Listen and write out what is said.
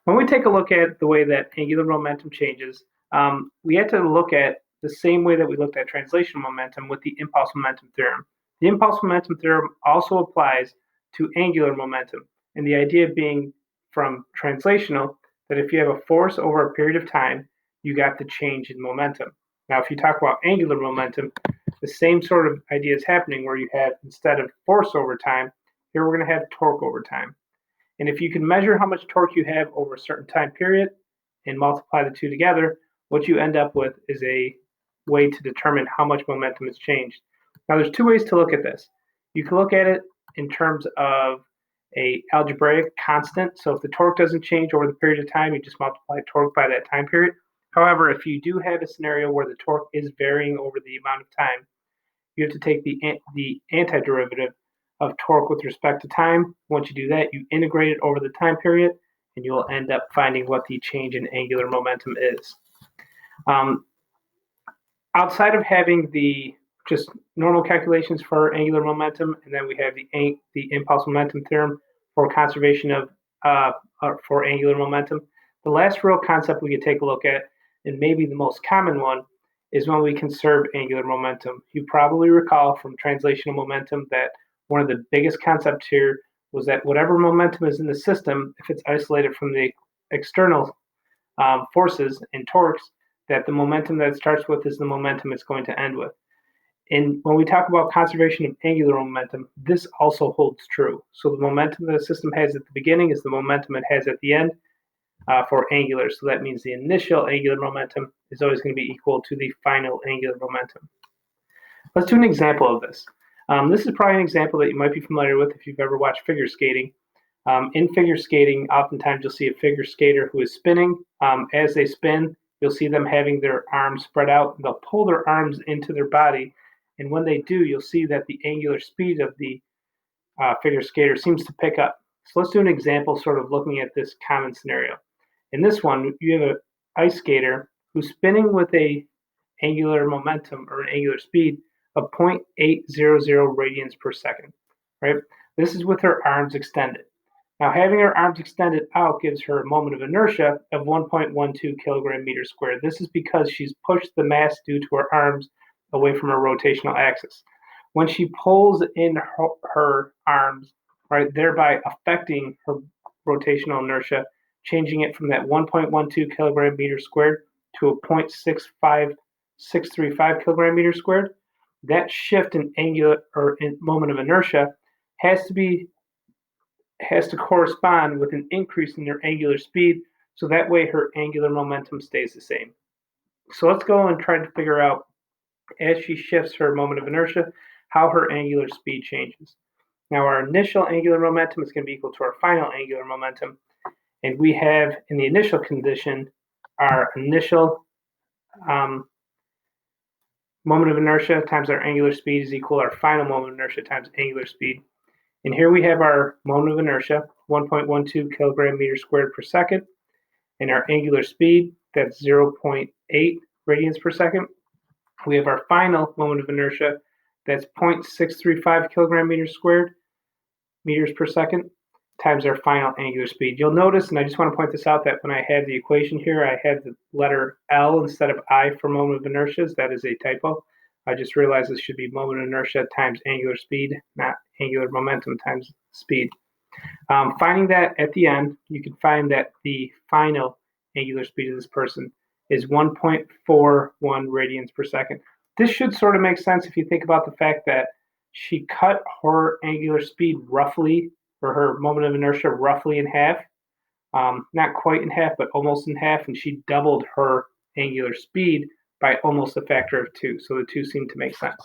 When we take a look at the way that angular momentum changes, we have to look at the same way that we looked at translational momentum with the impulse momentum theorem. The impulse momentum theorem also applies to angular momentum, and the idea being from translational that if you have a force over a period of time, you got the change in momentum. Now, if you talk about angular momentum, the same sort of idea is happening where you have, instead of force over time, here we're going to have torque over time. And if you can measure how much torque you have over a certain time period and multiply the two together, what you end up with is a way to determine how much momentum has changed. Now, there's two ways to look at this. You can look at it in terms of a algebraic constant. So if the torque doesn't change over the period of time, you just multiply torque by that time period. However, if you do have a scenario where the torque is varying over the amount of time, you have to take the antiderivative of torque with respect to time. Once you do that, you integrate it over the time period, and you will end up finding what the change in angular momentum is. Outside of having the just normal calculations for angular momentum, and then we have the impulse momentum theorem for conservation of for angular momentum. The last real concept we could take a look at, and maybe the most common one, is when we conserve angular momentum. You probably recall from translational momentum that one of the biggest concepts here was that whatever momentum is in the system, if it's isolated from the external forces and torques, that the momentum that it starts with is the momentum it's going to end with. And when we talk about conservation of angular momentum, this also holds true. So the momentum that a system has at the beginning is the momentum it has at the end for angular. So that means the initial angular momentum is always going to be equal to the final angular momentum. Let's do an example of this. This is probably an example that you might be familiar with if you've ever watched figure skating. In figure skating, oftentimes you'll see a figure skater who is spinning. As they spin, you'll see them having their arms spread out. They'll pull their arms into their body. And when they do, you'll see that the angular speed of the figure skater seems to pick up. So let's do an example sort of looking at this common scenario. In this one, you have an ice skater who's spinning with a angular momentum or an angular speed of 0.800 radians per second, right? This is with her arms extended. Now, having her arms extended out gives her a moment of inertia of 1.12 kilogram meters squared. This is because she's pushed the mass due to her arms away from her rotational axis. When she pulls in her arms, right, thereby affecting her rotational inertia, changing it from that 1.12 kilogram meters squared to a 0.65635 kilogram meters squared, that shift in angular or in moment of inertia has to correspond with an increase in her angular speed, so that way her angular momentum stays the same. So let's go and try to figure out, as she shifts her moment of inertia, how her angular speed changes. Now, our initial angular momentum is going to be equal to our final angular momentum, and we have in the initial condition our initial moment of inertia times our angular speed is equal to our final moment of inertia times angular speed. And here we have our moment of inertia, 1.12 kilogram meters squared per second, and our angular speed, that's 0.8 radians per second. We have our final moment of inertia, that's 0.635 kilogram meters squared meters per second, times our final angular speed. You'll notice, and I just want to point this out, that when I had the equation here, I had the letter L instead of I for moment of inertia. That is a typo. I just realized this should be moment of inertia times angular speed, not angular momentum times speed. Finding that at the end, you can find that the final angular speed of this person is 1.41 radians per second. This should sort of make sense if you think about the fact that she cut her angular speed roughly, or her moment of inertia roughly in half. Not quite in half, but almost in half, and she doubled her angular speed by almost a factor of 2. So the two seem to make sense.